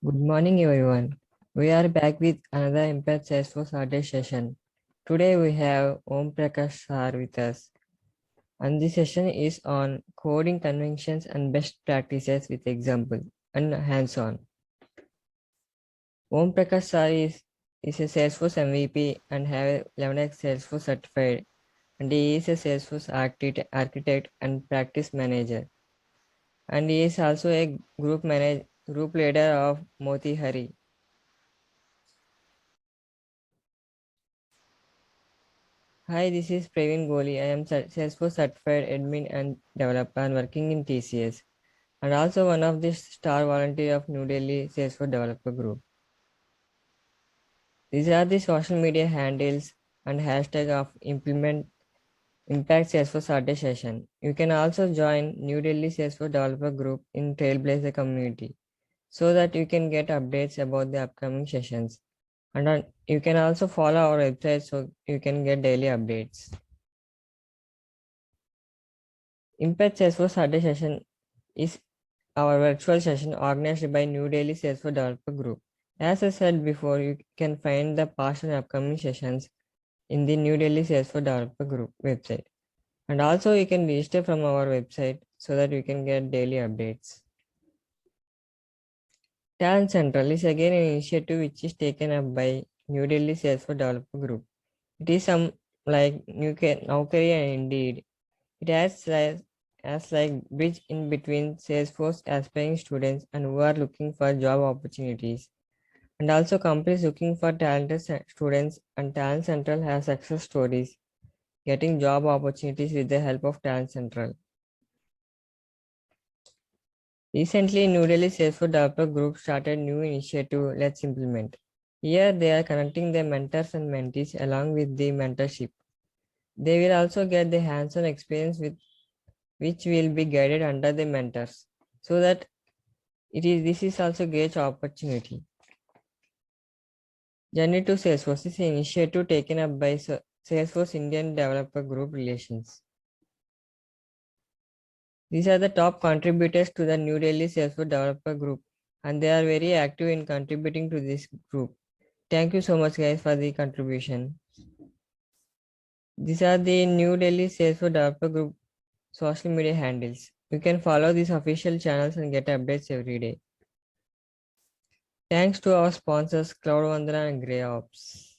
Good morning, everyone. We are back with another Impact Salesforce Saturday session. Today we have Prakash sir with us, and this session is on coding conventions and best practices with example and hands-on. Prakash sir is a Salesforce MVP and have 11x Salesforce certified, and he is a Salesforce architect and practice manager, and he is also a group leader of Motihari. Hi, this is Praveen Goli. I am Salesforce certified admin and developer and working in TCS, and also one of the star volunteer of New Delhi Salesforce developer group. These are the social media handles and hashtag of Impact Salesforce Saturday session. You can also join New Delhi Salesforce developer group in Trailblazer community so that you can get updates about the upcoming sessions. And you can also follow our website so you can get daily updates. Impact Salesforce Saturday session is our virtual session organized by New Delhi Salesforce Developer Group. As I said before, you can find the past and upcoming sessions in the New Delhi Salesforce Developer Group website. And also you can register from our website so that you can get daily updates. Talent Central is again an initiative which is taken up by New Delhi Salesforce Developer Group. It is some like Naukri and Indeed. It has like bridge in between Salesforce aspiring students and who are looking for job opportunities, and also companies looking for talented students, and Talent Central has success stories getting job opportunities with the help of Talent Central. Recently, New Delhi Salesforce Developer Group started new initiative Let's Implement. Here they are connecting their mentors and mentees along with the mentorship. They will also get the hands-on experience with which will be guided under the mentors, so that this is also great opportunity. Journey to Salesforce is an initiative taken up by Salesforce Indian Developer Group Relations. These are the top contributors to the New Delhi Salesforce Developer Group, and they are very active in contributing to this group. Thank you so much, guys, for the contribution. These are the New Delhi Salesforce Developer Group social media handles. You can follow these official channels and get updates every day. Thanks to our sponsors Cloud Vandana and Grey Ops.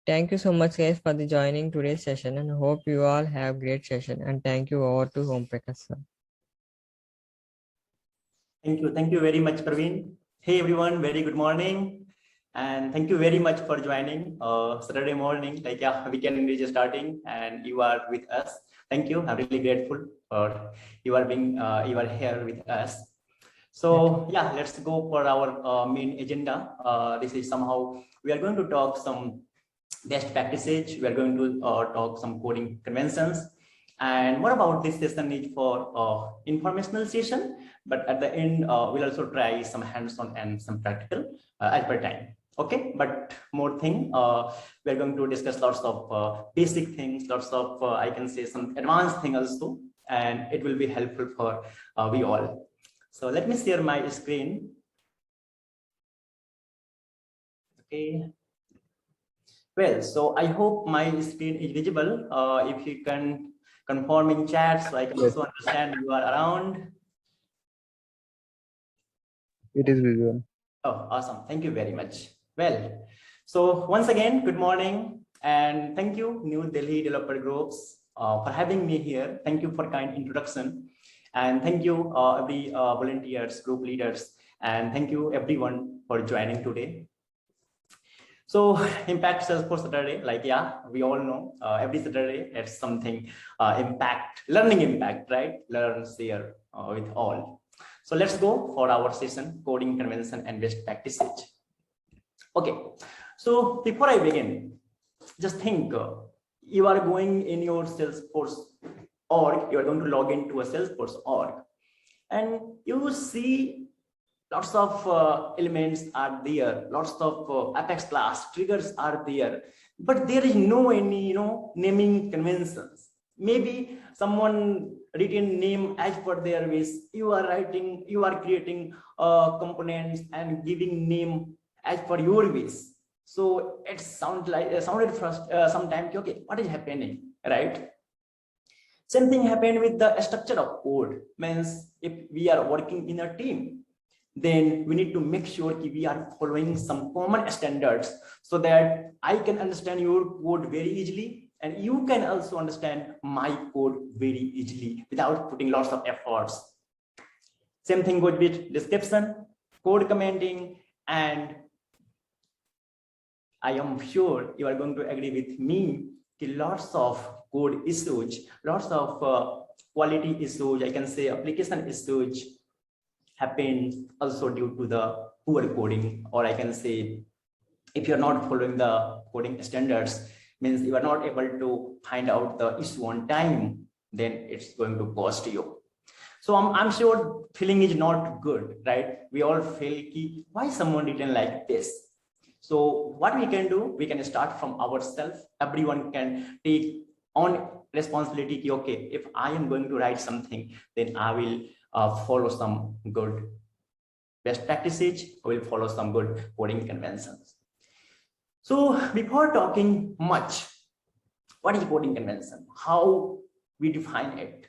Thank you so much, guys, for the joining today's session, and hope you all have great session. And thank you over to Prakash sir. Thank you very much, Praveen. Hey everyone, very good morning, and thank you very much for joining Saturday morning. Weekend is starting, and you are with us. Thank you. I'm really grateful for you are here with us. So yeah, let's go for our main agenda. This is somehow we are going to talk some best practices. We are going to talk some coding conventions, and more about this session is for informational session. But at the end, we'll also try some hands-on and some practical as per time. Okay, but more thing, we're going to discuss lots of basic things, lots of I can say some advanced thing also, and it will be helpful for we all. So let me share my screen. Okay. Well, so I hope my screen is visible. If you can confirm in chat, so I can also understand you are around. It is visual. Oh, awesome. Thank you very much. Well, so once again, good morning, and thank you, New Delhi Developer Groups, for having me here. Thank you for kind introduction, and thank you, every volunteers, group leaders, and thank you everyone for joining today. So Impact Salesforce Saturday, we all know every Saturday it's something learning impact, right? Learn, share with all. So let's go for our session, coding convention and best practices. Okay, so before I begin, just think you are going in your Salesforce org, you are going to log into a Salesforce org, and you see lots of elements are there, lots of Apex class triggers are there, but there is no any naming conventions. Maybe someone written name as per their wish. You are creating components and giving name as per your wish. So it sounded first sometimes, okay, what is happening, right? Same thing happened with the structure of code. Means if we are working in a team, then we need to make sure we are following some common standards so that I can understand your code very easily and you can also understand my code very easily without putting lots of efforts. Same thing goes with description, code commenting, and I am sure you are going to agree with me that lots of code issues, lots of quality issues, I can say application issues happen also due to the poor coding, or I can say if you're not following the coding standards, means you are not able to find out the issue on time, then it's going to cost you. So I'm sure feeling is not good, right? We all feel why someone didn't like this. So what we can do, we can start from ourselves. Everyone can take on responsibility. Okay, if I am going to write something, then I will follow some good best practices. I will follow some good coding conventions. So before talking much, what is coding convention? How we define it?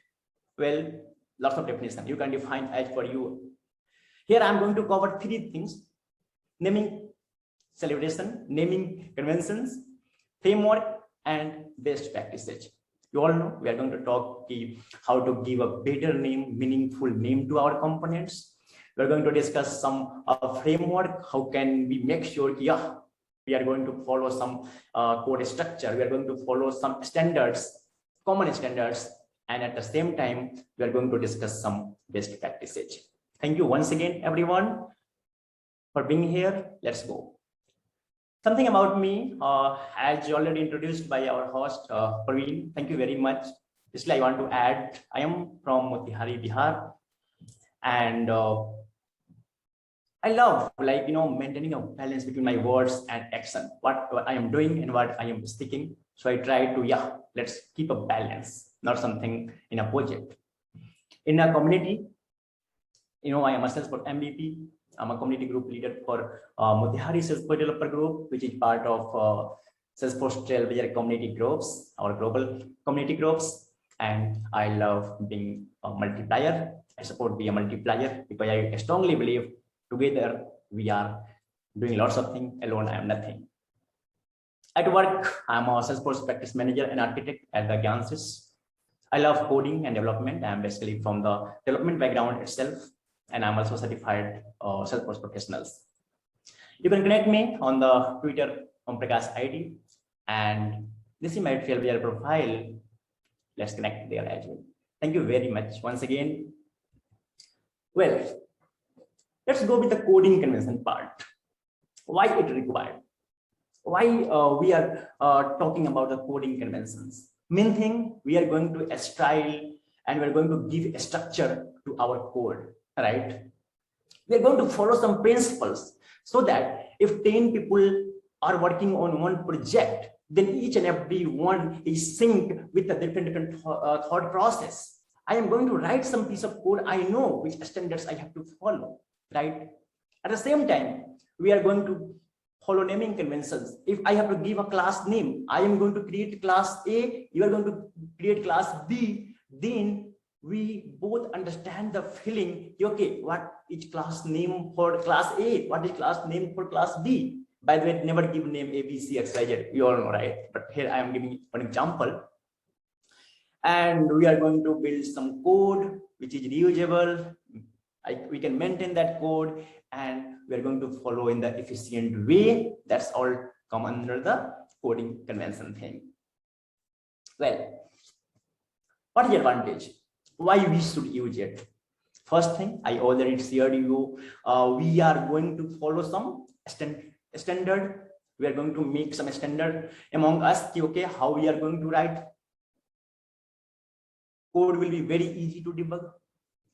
Well, lots of definition. You can define as per you. Here I'm going to cover 3 things: naming celebration, naming conventions, framework, and best practices. You all know we are going to talk how to give a better name, meaningful name to our components. We're going to discuss some framework. How can we make sure, yeah, we are going to follow some code structure. We are going to follow some standards, common standards, and at the same time, we are going to discuss some best practices. Thank you once again, everyone, for being here. Let's go. Something about me, as already introduced by our host, Praveen. Thank you very much. Just I want to add, I am from Motihari, Bihar, and I love maintaining a balance between my words and action, what I am doing and what I am speaking. So I try to, let's keep a balance, not something in a project. In a community, I am a Salesforce MVP. I'm a community group leader for Motihari Salesforce Developer Group, which is part of Salesforce Trailblazer community groups, our global community groups. And I love being a multiplier. I support being a multiplier because I strongly believe together we are doing lots of things. Alone, I am nothing. At work, I'm a Salesforce practice manager and architect at the GyanSys. I love coding and development. I'm basically from the development background itself. And I'm also certified Salesforce professionals. You can connect me on the Twitter on Prakash ID, and this is my Trailblazer profile. Let's connect there as well. Thank you very much once again. Well, let's go with the coding convention part. Why it required? Why we are talking about the coding conventions? Main thing, we are going to style and we're going to give a structure to our code. Right, we're going to follow some principles so that if 10 people are working on one project, then each and every one is synced with a different thought process. I am going to write some piece of code. I know which standards I have to follow, right? At the same time, we are going to follow naming conventions. If I have to give a class name, I am going to create class A, you are going to create class B, then we both understand the feeling, okay, what is class name for class A? What is class name for class B? By the way, never give name A, B, C, X, Y, Z. You all know, right? But here I am giving one example. And we are going to build some code which is reusable. We can maintain that code and we are going to follow in the efficient way. That's all come under the coding convention thing. Well, what is the advantage? Why we should use it? First thing, I already shared you, we are going to follow some standard. We are going to make some standard among us. Okay, how we are going to write code will be very easy to debug.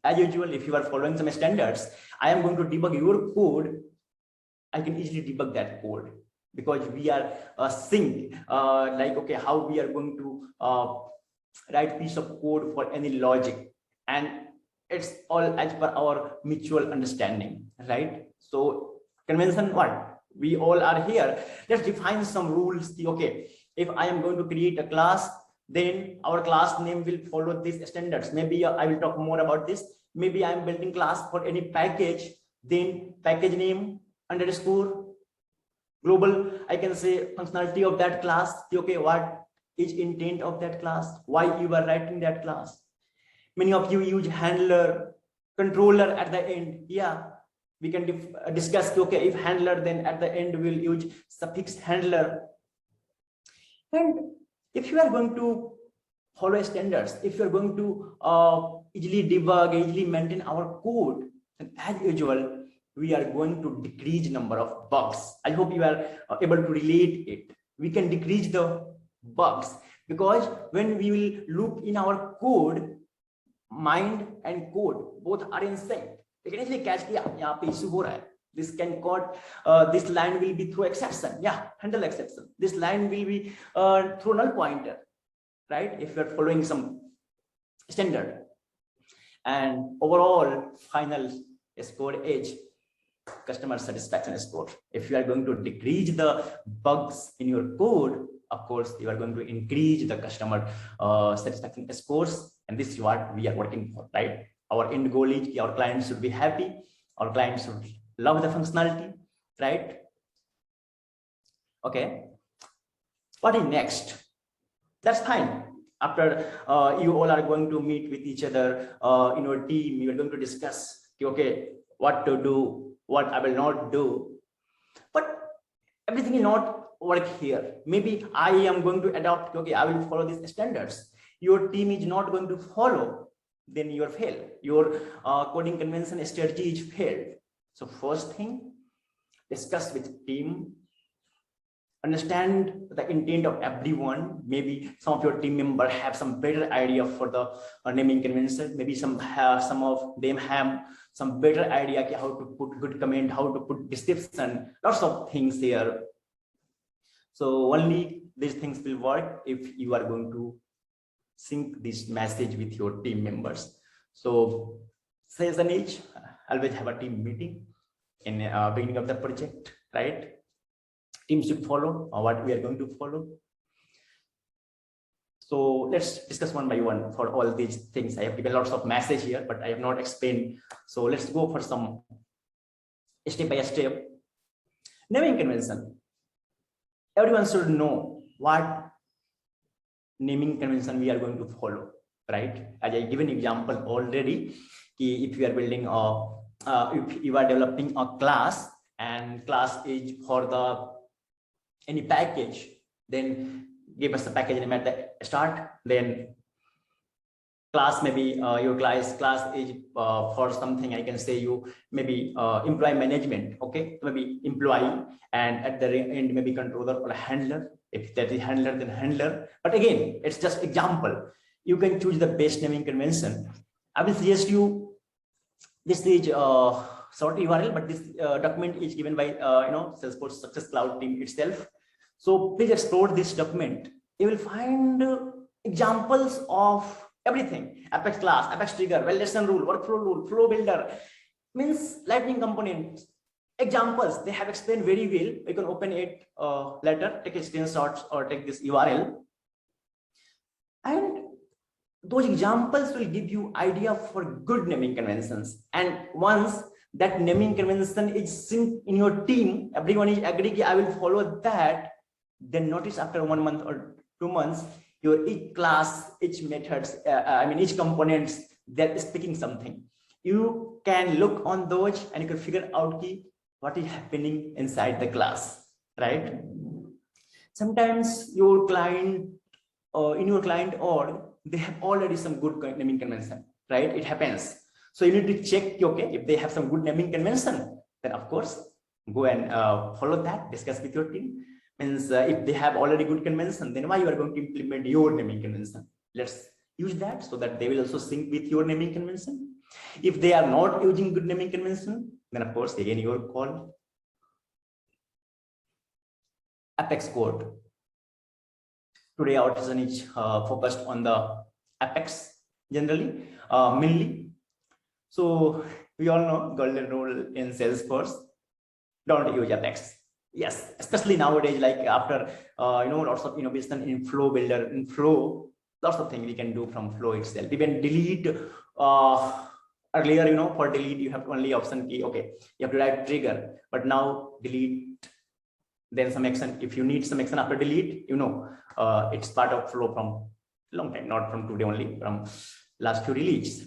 As usual, if you are following some standards, I am going to debug your code. I can easily debug that code because we are synced. Okay, how we are going to write piece of code for any logic. and it's all as per our mutual understanding, right? So convention, what we all are here, let's define some rules. Okay, if I am going to create a class, then our class name will follow these standards. Maybe I will talk more about this. Maybe I'm building class for any package, then package name underscore global, I can say functionality of that class. Okay, what is intent of that class, why you are writing that class. Many of you use handler, controller at the end. Yeah, we can discuss, okay, if handler, then at the end we'll use suffix handler. And if you are going to follow standards, if you are going to easily debug, easily maintain our code, then as usual, we are going to decrease number of bugs. I hope you are able to relate it. We can decrease the bugs because when we will look in our code, mind and code both are in sync. You can easily catch, yeah, yahan pe issue ho raha hai. This can code, this line will be through exception. Yeah, handle exception. This line will be through null pointer, right? If you're following some standard. And overall final score is customer satisfaction score. If you are going to decrease the bugs in your code, of course, you are going to increase the customer satisfaction scores. And this is what we are working for, right? Our end goal is our clients should be happy. Our clients should love the functionality, right? Okay. What is next? That's fine. After you all are going to meet with each other in your team, you are going to discuss, okay, what to do, what I will not do. But everything will not work here. Maybe I am going to adopt, okay, I will follow these standards. Your team is not going to follow, then you are failed. Your coding convention strategy is failed. So first thing, discuss with team, understand the intent of everyone. Maybe some of your team members have some better idea for the naming convention. Maybe some of them have some better idea how to put good comment, how to put description, lots of things here. So only these things will work if you are going to sync this message with your team members. So sales and age, always have a team meeting in beginning of the project, right? Team should follow what we are going to follow. So let's discuss one by one for all these things. I have given lots of message here, but I have not explained. So let's go for some step by step. Naming convention. Everyone should know what naming convention we are going to follow, right? As I given example already, if you are building if you are developing a class and class is for the any package, then give us the package name at the start. Then class, maybe your class is for something, I can say you maybe employee management, okay, maybe employee, and at the end maybe controller or handler. If that is handler, then handler. But again, it's just example. You can choose the best naming convention. I will suggest you, this is short URL, but this document is given by Salesforce Success Cloud team itself. So please explore this document. You will find examples of everything: Apex class, Apex trigger, validation rule, workflow rule, flow builder, means lightning components. Examples they have explained very well. You can open it later, take a screenshot or take this URL, and those examples will give you idea for good naming conventions. And once that naming convention is synced in your team, everyone is agree, I will follow that. Then notice after 1 month or 2 months, your each class, each methods, each components, they're speaking something. You can look on those and you can figure out what is happening inside the class, right? Sometimes your client, in your client org, they have already some good naming convention, right? It happens. So you need to check, okay, if they have some good naming convention, then of course, go and follow that, discuss with your team. Means if they have already good convention, then why you are going to implement your naming convention? Let's use that so that they will also sync with your naming convention. If they are not using good naming convention, then of course, again, your call. Apex code. Today our session is focused on the Apex generally, mainly. So we all know golden rule in Salesforce: don't use Apex. Yes, especially nowadays, like after lots of innovation in Flow Builder, in Flow, lots of things we can do from Flow itself. Even delete. Earlier, for delete you have only option key. Okay, you have to write trigger, but now delete, then some action. If you need some action after delete, it's part of Flow from long time, not from today only, from last few release.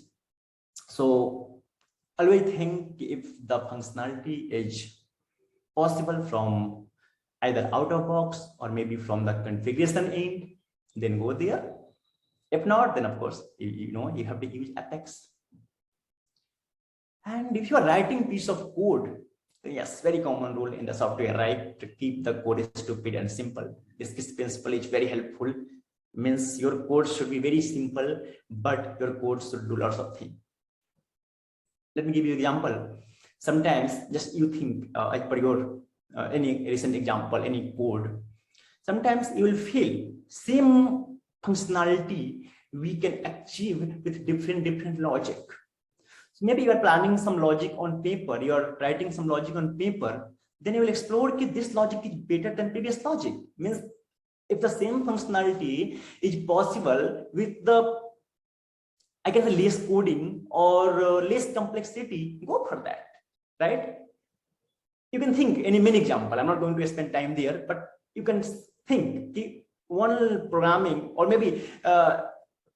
So always think if the functionality is possible from either out of box or maybe from the configuration end, then go there. If not, then of course you have to use Apex. And if you are writing piece of code, yes, very common rule in the software, right? To keep the code stupid and simple. This principle is very helpful. Means your code should be very simple, but your code should do lots of things. Let me give you an example. Sometimes just you think, as per your any recent example, any code, sometimes you will feel same functionality we can achieve with different logic. So maybe you are planning some logic on paper, you are writing some logic on paper, then you will explore that this logic is better than previous logic. Means if the same functionality is possible with the, I guess, less coding or less complexity, go for that, right? You can think any many example. I'm not going to spend time there, but you can think one programming, or maybe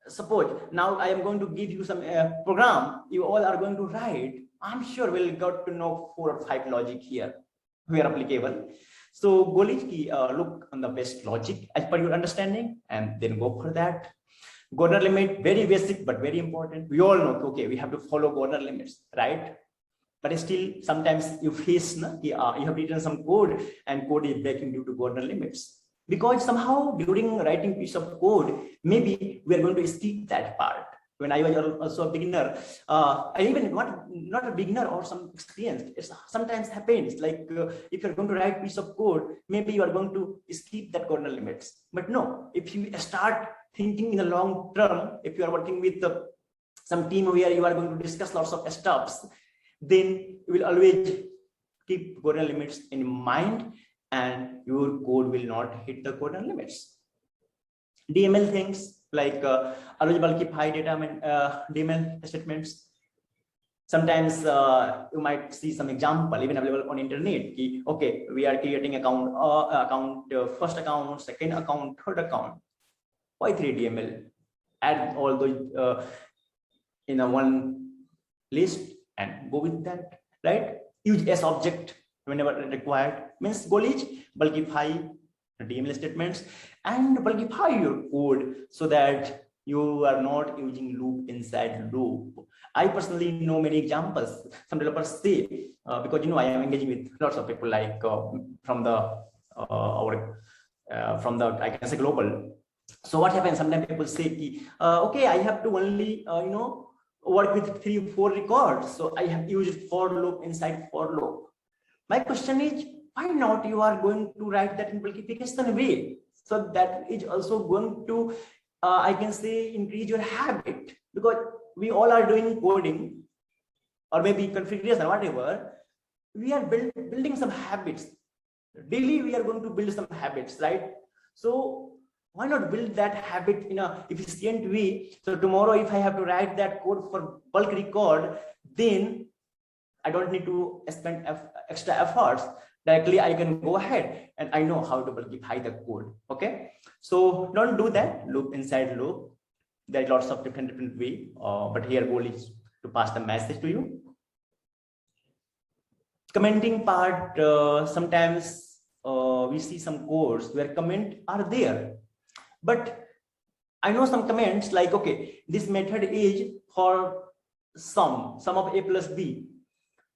suppose now I am going to give you some program you all are going to write. I'm sure we'll got to know 4 or 5 logic here where applicable. So goal is look on the best logic as per your understanding and then go for that. Corner limit, very basic but very important. We all know, okay, we have to follow corner limits, right? But still sometimes you face you have written some code and code is breaking due to corner limits. Because somehow during writing piece of code, maybe we are going to skip that part. When I was also a beginner, I even not a beginner or some experience, it sometimes happens like if you're going to write piece of code, maybe you are going to skip that corner limits. But no, if you start thinking in the long term, if you are working with some team where you are going to discuss lots of stuffs, then you will always keep corner limits in mind and your code will not hit the corner limits. DML things like always bulkify data DML statements. Sometimes you might see some example even available on internet. Okay, we are creating first account, second account, third account. Why 3 DML? Add all those in a one list and go with that, right? Use S object whenever required. Means goal is bulkify DML statements and bulkify your code so that you are not using loop inside loop. I personally know many examples. Some developers say, because I am engaging with lots of people like from the I can say global. So what happens? Sometimes people say, okay, I have to only work with 3 or 4 records, so I have used for loop inside for loop. My question is, why not you are going to write that in bulkification way? So that is also going to, I can say, increase your habit, because we all are doing coding or maybe configuration, whatever. We are building some habits. Daily, we are going to build some habits, right? So why not build that habit in a efficient way? So tomorrow, if I have to write that code for bulk record, then I don't need to spend extra efforts. Directly, I can go ahead and I know how to bulkify the code. Okay, so don't do that. Loop inside loop. There are lots of different way, but here goal is to pass the message to you. Commenting part, sometimes we see some codes where comment are there, but I know some comments like, okay, this method is for sum of a plus b.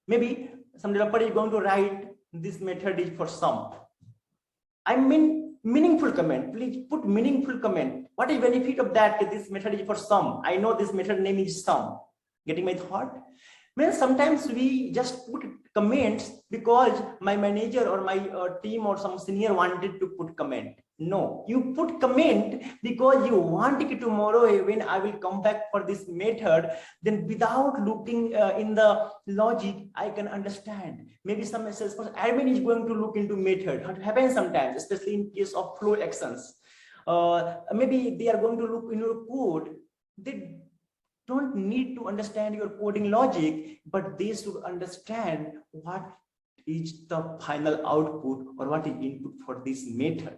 Maybe some developer is going to write this method is for sum. I mean meaningful comment. Please put meaningful comment. What is the benefit of that? This method is for sum. I know this method name is sum. Getting my thought? Well, sometimes we just put comments because my manager or my team or some senior wanted to put comment. No, you put comment because you want it tomorrow when I will come back for this method. Then without looking in the logic, I can understand. Maybe some Salesforce admin is going to look into method. It happens sometimes, especially in case of flow actions. Maybe they are going to look in your code. They don't need to understand your coding logic, but they should understand what is the final output or what is input for this method.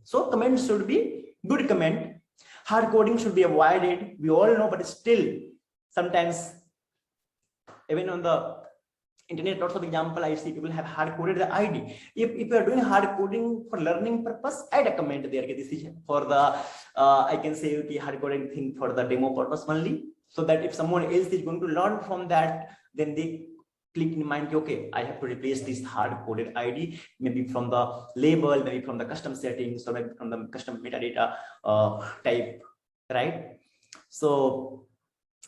So comment should be good comment. Hard coding should be avoided. We all know, but still sometimes even on the internet, lots of example I see people have hard coded the ID. If you are doing hard coding for learning purpose, add a comment there. This is for the I can say okay, hard coding thing for the demo purpose only, so that if someone else is going to learn from that, then they click in mind, okay, I have to replace this hard coded ID, maybe from the label, maybe from the custom settings, or maybe from the custom metadata type, right? So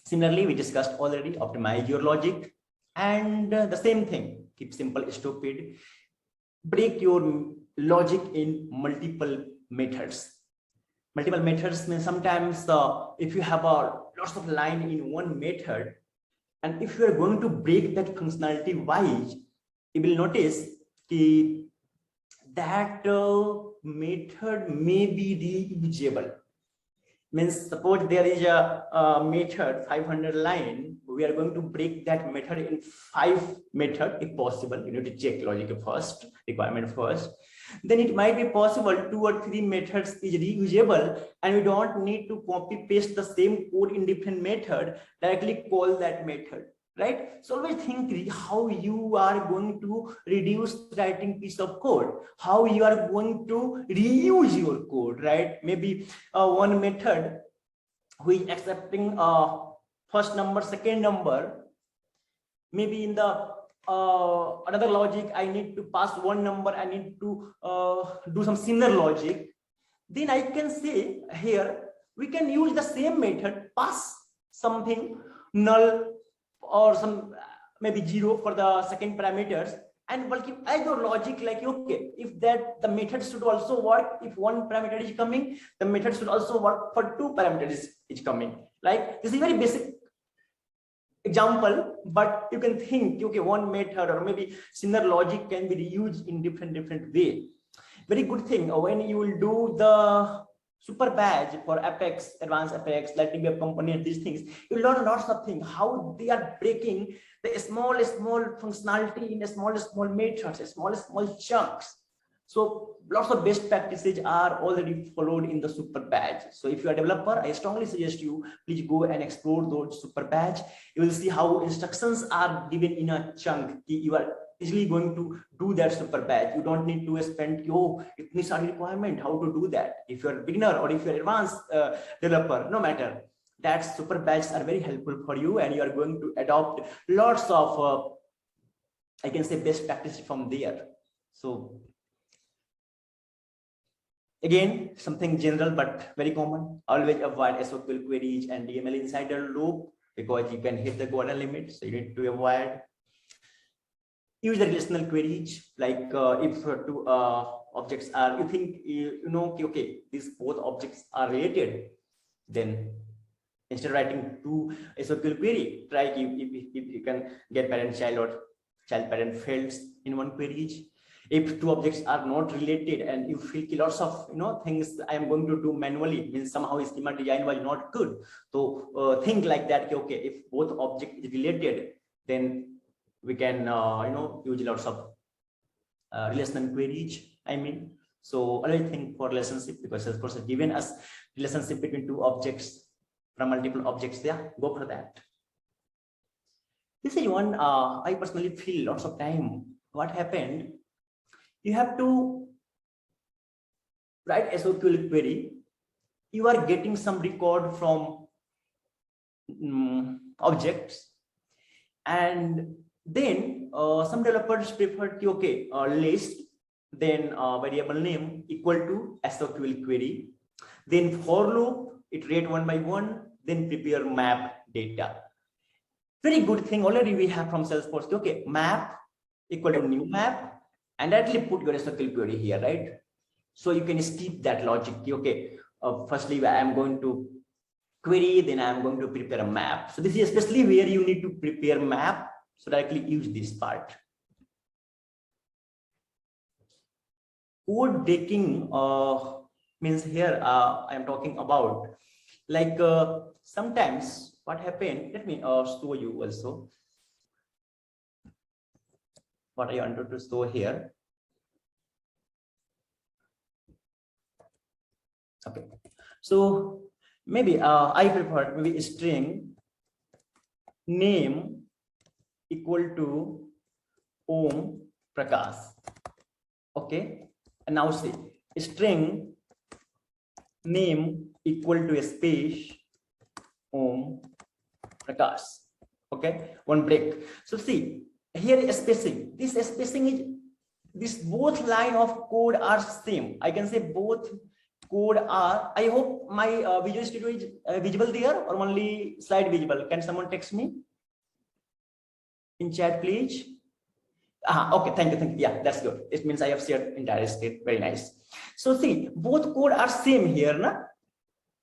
similarly, we discussed already, optimize your logic, and the same thing, keep simple, stupid, break your logic in multiple methods. Multiple methods means sometimes if you have lots of line in one method, and if you are going to break that functionality wise, you will notice that method may be reusable. Means suppose there is a method 500 line, we are going to break that method in 5 methods if possible. You need to check logic first, requirement first. Then it might be possible 2 or 3 methods is reusable, and we don't need to copy paste the same code in different method, directly call that method, right? So always think how you are going to reduce writing piece of code, how you are going to reuse your code, right? Maybe one method who is accepting first number, second number, maybe in the another logic, I need to pass one number, I need to do some similar logic. Then I can say here, we can use the same method, pass something null or some maybe 0 for the second parameters, and we'll keep as your logic like, okay, if that the method should also work, if one parameter is coming, the method should also work for 2 parameters is coming. Like this is very basic example, but you can think, okay, one method or maybe similar logic can be reused in different way. Very good thing when you will do the super badge for Apex, advanced Apex, Lightning Web Component, these things, you learn lots of things, how they are breaking the small functionality in small methods, small chunks. So lots of best practices are already followed in the super badge. So if you are a developer, I strongly suggest you please go and explore those super badge. You will see how instructions are given in a chunk. You are easily going to do that super badge. You don't need to spend it needs a requirement how to do that. If you're a beginner or if you're an advanced developer, no matter, that super badges are very helpful for you, and you are going to adopt lots of I can say best practices from there. So again, something general but very common, always avoid SQL queries and DML insider loop, because you can hit the golden limit, so you need to avoid. Use the relational queries, like if 2 objects are, you think you know, okay, these both objects are related, then instead of writing 2 SQL query, try if you can get parent child or child parent fields in one query. If 2 objects are not related and you feel lots of things I am going to do manually, means somehow schema design was not good. So think like that, okay, if both object is related, then we can use lots of relational queries. I mean, so always think for relationship, because Salesforce has given us relationship between 2 objects from multiple objects. Yeah, go for that. This is one I personally feel lots of time. What happened? You have to write SQL query. You are getting some record from objects, and then some developers prefer to list, then variable name equal to SQL query, then for loop, iterate one by one, then prepare map data. Very good thing already we have from Salesforce. Okay, map equal to new map, and directly put your SQL query here, right? So you can skip that logic. Okay, firstly, I am going to query, then I am going to prepare a map. So this is especially where you need to prepare map. So directly use this part. Code breaking means here I am talking about like sometimes what happened. Let me show you also what I wanted to show here. Okay, so maybe I prefer maybe string name equal to Om Prakash. Okay, and now see string name equal to a space Om Prakash. Okay, one break. So see here is spacing. This spacing is this both line of code are same. I can say both code are. I hope my Visual Studio is visible there or only slide visible. Can someone text me in chat, please? Okay, thank you. Yeah, that's good. It means I have shared entire state. Very nice. So see, both code are same here, na?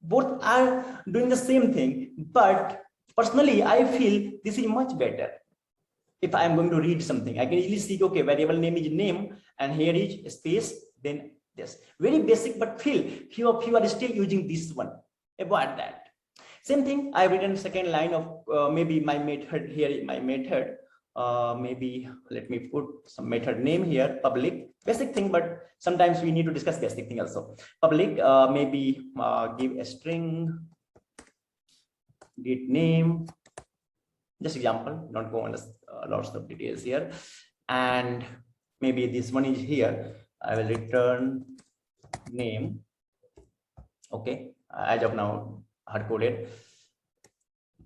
Both are doing the same thing, but personally, I feel this is much better. If I am going to read something, I can easily see, okay, variable name is name, and here is space, then this. Very basic, but feel few of you are still using this one. Avoid that. Same thing, I've written second line of maybe my method here is my method. Maybe let me put some method name here, public, basic thing, but sometimes we need to discuss basic thing also. Public, maybe give a string, get name, just example, not go on lots of details here. And maybe this one is here, I will return name. Okay, as of now, hard coded.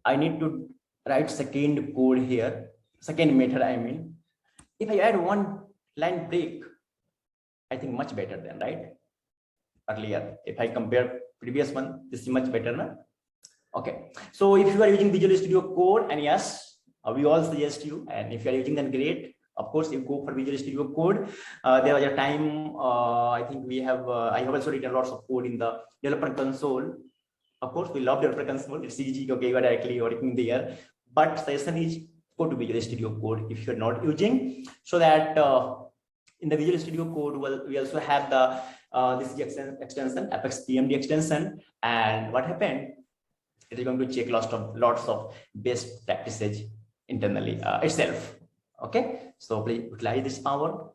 I need to write second code here. Second method, I mean, if I add one line break, I think much better than, right? Earlier, if I compare previous one, this is much better, na? Okay, so if you are using Visual Studio Code, and yes, we all suggest you, and if you are using, then great. Of course, you go for Visual Studio Code. There was a time, I think we have, I have also written lots of code in the developer console. Of course, we love developer console. It's easy, okay, you are directly working there. But suggestion is go to Visual Studio Code if you're not using, so that in the Visual Studio Code, well, we also have the this is extension, Apex PMD extension, and what happened? It is going to check lots of best practices internally itself. Okay, so please utilize this power.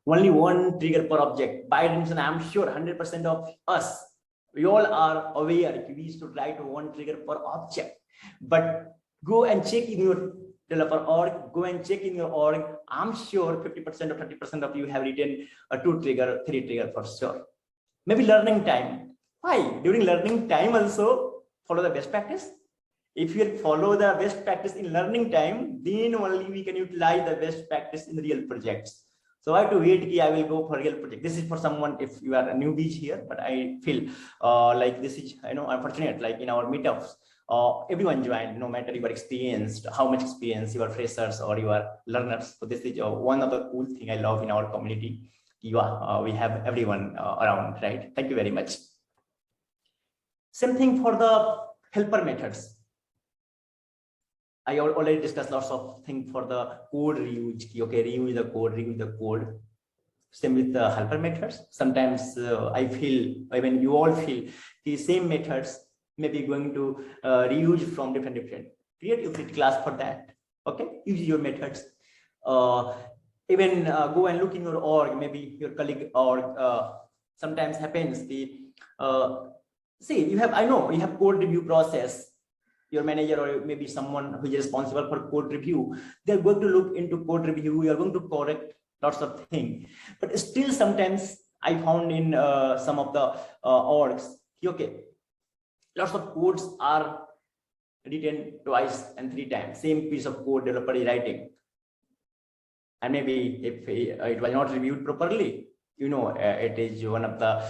Only one trigger per object. By definition, I'm sure 100% of us, we all are aware we used to write one trigger per object, but go and check in your developer org, go and check in your org. I'm sure 50% or 30% of you have written a 2 trigger, 3 trigger for sure. Maybe learning time. Why? During learning time also follow the best practice. If you follow the best practice in learning time, then only we can utilize the best practice in real projects. So I have to wait, I will go for real project. This is for someone if you are a newbie here, but I feel like this is, I'm fortunate, like in our meetups, everyone joined, no matter you are experienced, how much experience you are freshers or you are learners. So this is one of the cool thing I love in our community. We have everyone around, right? Thank you very much. Same thing for the helper methods. I already discussed lots of things for the code reuse. Okay, reuse the code. Same with the helper methods. Sometimes I feel, even you all feel, the same methods may be going to reuse from different. Create a class for that. Okay, use your methods. Even go and look in your org, maybe your colleague org. Sometimes happens the see, you have, I know you have code review process. Your manager or maybe someone who is responsible for code review, they're going to look into code review. You are going to correct lots of things, but still sometimes I found in some of the orgs, okay, lots of codes are written twice and 3 times, same piece of code developer is writing, and maybe if it was not reviewed properly, it is one of the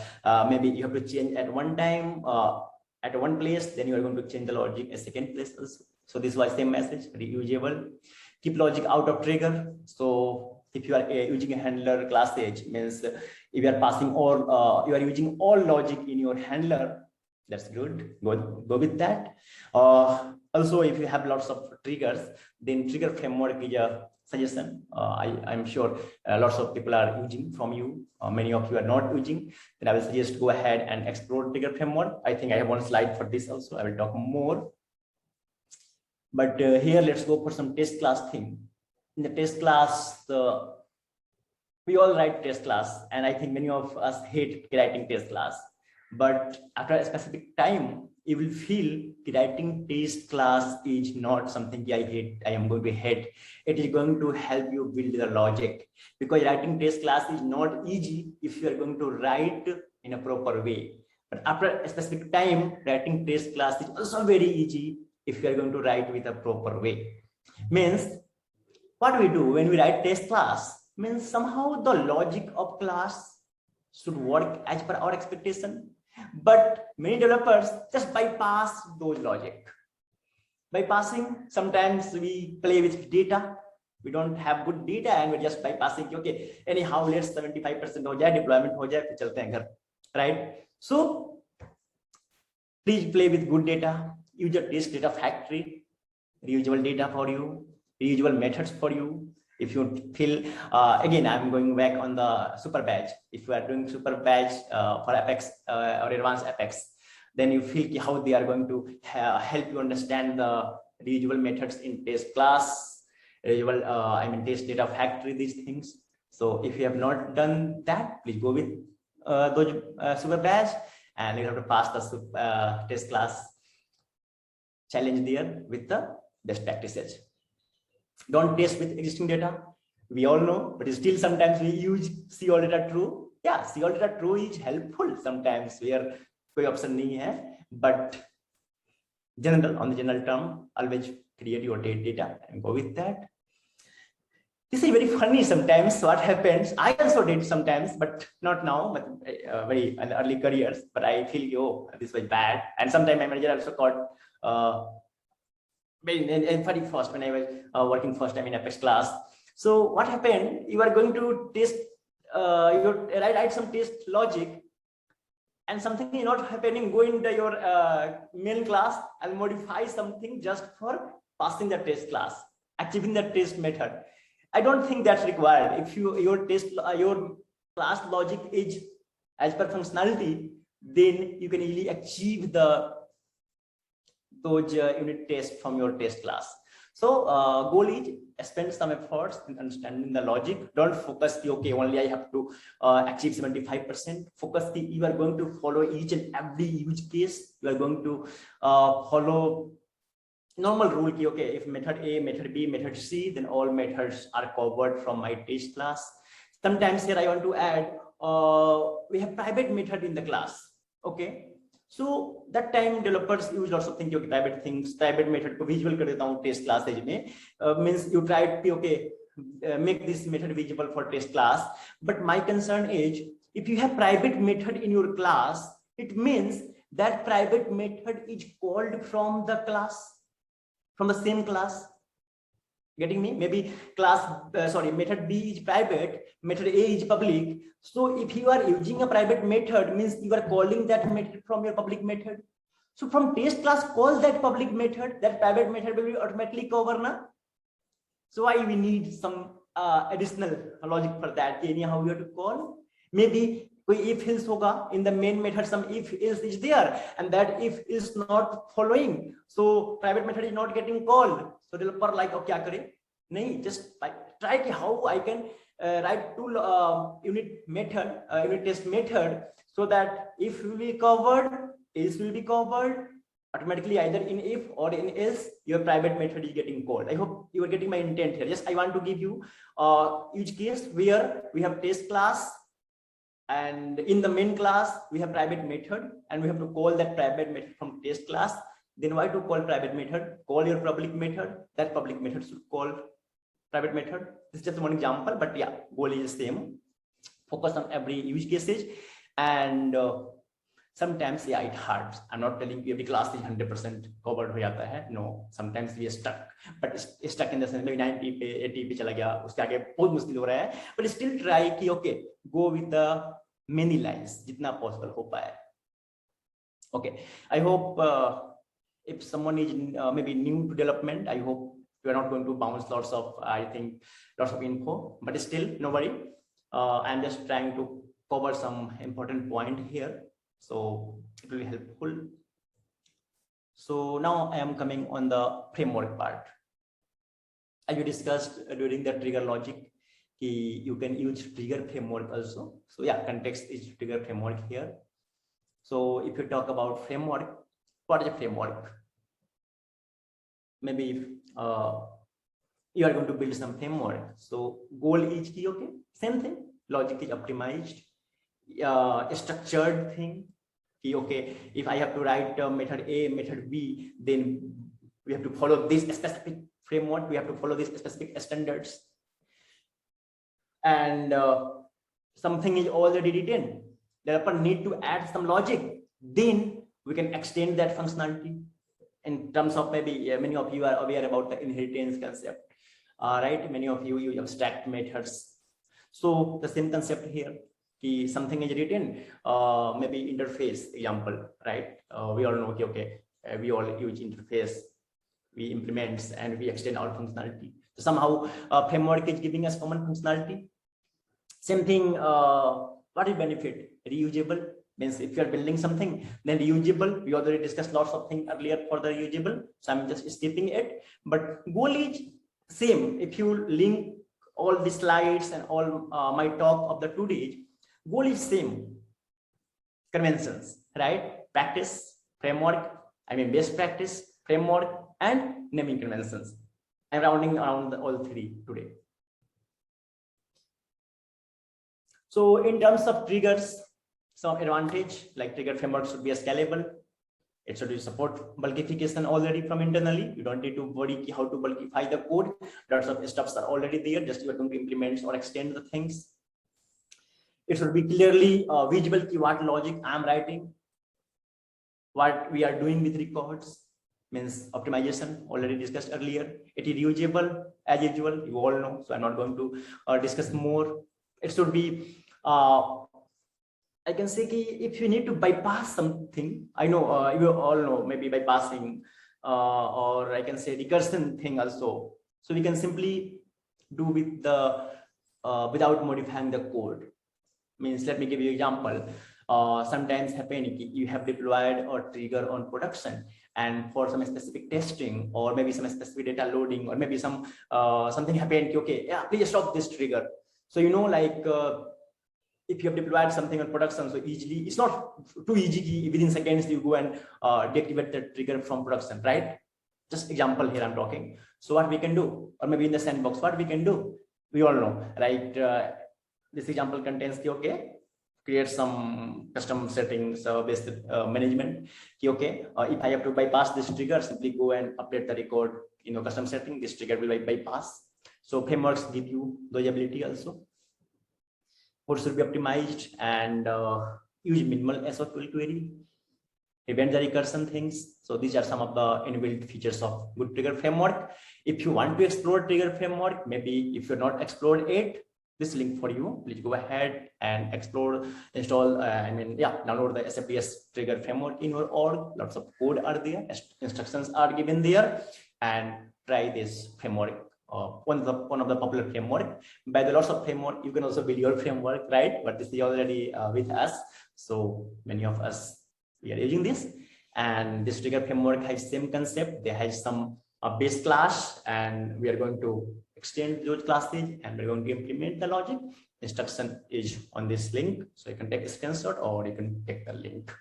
maybe you have to change at one time at one place, then you are going to change the logic a second place also. So this was same message, reusable. Keep logic out of trigger. So if you are using a handler class age, means if you are passing all, you are using all logic in your handler, that's good. Go with that. Also, if you have lots of triggers, then trigger framework is a suggestion. I'm sure lots of people are using from you. Many of you are not using. Then I will suggest go ahead and explore trigger framework. I think I have one slide for this also. I will talk more. But here, let's go for some test class thing. In the test class, we all write test class, and I think many of us hate writing test class. But after a specific time, you will feel writing test class is not something I hate. I am going to hate. It is going to help you build the logic, because writing test class is not easy if you are going to write in a proper way. But after a specific time, writing test class is also very easy if you are going to write with a proper way. Means what we do when we write test class means somehow the logic of class should work as per our expectation. But many developers just bypass those logic. Bypassing, sometimes we play with data. We don't have good data and we're just bypassing. Okay, anyhow, let's 75% हो जाए, deployment हो जाए, फिर चलते हैं घर, right? So please play with good data. Use your test data factory, reusable data for you, reusable methods for you. If you feel, again, I'm going back on the super badge. If you are doing super badge for Apex or advanced Apex, then you feel how they are going to help you understand the reusable methods in test class, reusable, test data factory, these things. So if you have not done that, please go with those super badge, and you have to pass the test class challenge there with the best practices. Don't test with existing data. We all know, but still sometimes we use see all data true. Yeah, see all data true is helpful sometimes where कोई option नहीं है, but on the general term, always create your data and go with that. This is very funny sometimes. What happens? I also did sometimes, but not now, but very in early careers. But I feel, oh, this was bad. And sometimes my manager also called. In very first, when I was working first time in Apex class. So what happened? You are going to test, you write some test logic, and something is not happening. Go into your main class and modify something just for passing the test class, achieving the test method. I don't think that's required. If your class logic is as per functionality, then you can easily achieve those unit tests from your test class. So goal is spend some efforts in understanding the logic. Don't focus okay, only I have to achieve 75%. Focus you are going to follow each and every use case. You are going to follow normal rule. Okay, if method A, method B, method C, then all methods are covered from my test class. Sometimes here I want to add, we have private method in the class. Okay. So that time developers use lots of things, okay, private things, private method को visual कर देता हूँ test class में, means you try to okay make this method visible for test class. But my concern is if you have private method in your class, it means that private method is called from the class, from the same class. Getting me? Maybe class, method B is private, method A is public. So if you are using a private method, means you are calling that method from your public method. So from test class, call that public method, that private method will be automatically covered. Na? So why we need some additional logic for that? Anyhow, we have to call. Maybe if else hoga in the main method, some if else is there, and that if is not following, so private method is not getting called. So developer like, okay, kya kare? Nahi, just try how I can write two unit test method, so that if will be covered, else will be covered automatically, either in if or in else, your private method is getting called. I hope you are getting my intent here. Just I want to give you each case where we have test class, and in the main class we have private method, and we have to call that private method from test class. Then why to call private method? Call your public method. That public method should call private method. This is just one example, but yeah, goal is the same. Focus on every use cases, and sometimes yeah, it hurts. I'm not telling you every class is 100% covered हो जाता है. No, sometimes we are stuck, but stuck in the sense maybe 90 पे 80 पे चला गया, उसके आगे बहुत मुश्किल हो रहा है. But still try कि okay, go with the many lines जितना possible हो पाए. Okay, I hope if someone is maybe new to development, I hope you are not going to bounce lots of, I think, lots of info, but still, no worry. I'm just trying to cover some important point here, so it will be helpful. So now I am coming on the framework part. As we discussed during the trigger logic, you can use trigger framework also. So yeah, context is trigger framework here. So if you talk about framework, what is a framework? Maybe you are going to build some framework. So goal is key, okay, same thing. Logic is optimized, a structured thing. Okay, if I have to write method A, method B, then we have to follow this specific framework. We have to follow these specific standards. And something is already written. Developer need to add some logic. Then we can extend that functionality. In terms of maybe many of you are aware about the inheritance concept, right? Many of you use abstract methods. So the same concept here. Something is written, maybe interface example, right? We all know, okay, we all use interface, we implement and we extend our functionality. So somehow framework is giving us common functionality. Same thing, what is benefit? Reusable means if you are building something, then reusable. We already discussed lots of things earlier for the reusable, so I'm just skipping it. But goal is same. If you link all the slides and all my talk of the 2 days, goal is same. Conventions, right? Practice, framework, I mean best practice, framework, and naming conventions. I'm rounding around all three today. So in terms of triggers, some advantage, like trigger framework should be scalable. It should support bulkification already from internally. You don't need to worry how to bulkify the code. Lots of stuffs are already there. Just you are going to implement or extend the things. It should be clearly visible what logic I'm writing, what we are doing with records, means optimization already discussed earlier. It is reusable as usual, you all know, so I'm not going to discuss more. It should be I can say if you need to bypass something, I know you all know maybe bypassing or I can say recursion thing also. So we can simply do with the without modifying the code. Means let me give you an example. Sometimes happen you have deployed a trigger on production, and for some specific testing or maybe some specific data loading or maybe some something happened. Okay, yeah, please stop this trigger. So you know, like if you have deployed something on production so easily, it's not too easy. Within seconds you go and deactivate the trigger from production, right? Just example here I'm talking. So what we can do, or maybe in the sandbox, what we can do, we all know, right? This example contains okay, create some custom settings based management. Okay, if I have to bypass this trigger, simply go and update the record, custom setting. This trigger will bypass. So frameworks give you the ability also. Code should be optimized and use minimal SQL query. Prevent the recursion things. So these are some of the inbuilt features of good trigger framework. If you want to explore trigger framework, maybe if you're not explored it, this link for you. Please go ahead and explore, install, download the SFDS trigger framework in your org. Lots of code are there, instructions are given there, and try this framework. One of the popular framework. By the lots of framework, you can also build your framework, right? But this is already with us. So many of us, we are using this, and this trigger framework has same concept. They have some base class, and we are going to extend those classes and we're going to implement the logic. Instruction is on this link, so you can take a screenshot or you can take the link.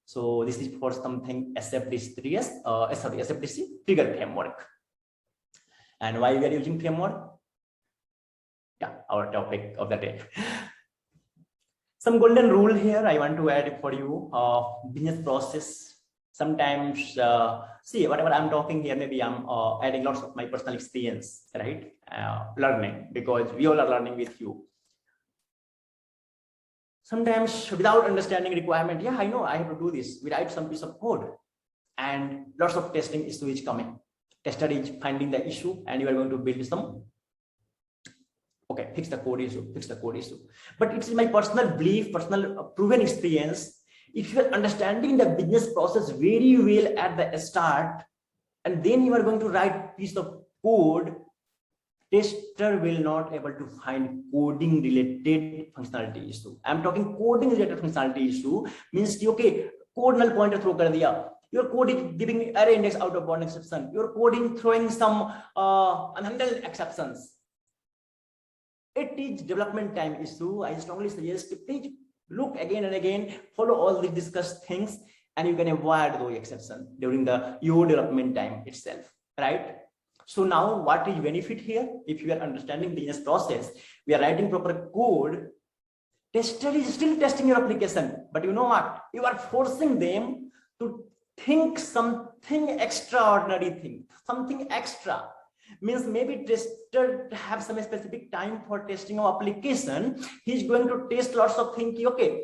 So this is for something SFDC trigger framework. And why we are using framework? Yeah, our topic of the day. Some golden rule here I want to add for you. Business process. Sometimes, see, whatever I'm talking here, maybe I'm adding lots of my personal experience, right? Learning, because we all are learning with you. sometimes without understanding requirement, yeah, I know I have to do this. We write some piece of code and lots of testing issue is coming. Tester is finding the issue and you are going to build some, okay, fix the code issue. But it's my personal belief, personal proven experience. If you are understanding the business process very well at the start, and then you are going to write piece of code, tester will not able to find coding related functionality issue. I'm talking coding related functionality issue means कि okay, code null pointer throw कर दिया. Your code is giving array index out of bound exception. Your coding throwing some unhandled exceptions. It is development time issue. I strongly suggest please look again and again, follow all the discussed things, and you can avoid those exceptions during your development time itself, right? So now what is benefit here? If you are understanding business process, we are writing proper code, tester is still testing your application, but you know what? You are forcing them to think something extraordinary thing, something extra. Means maybe tester have some specific time for testing of application. He's going to test lots of things. Okay,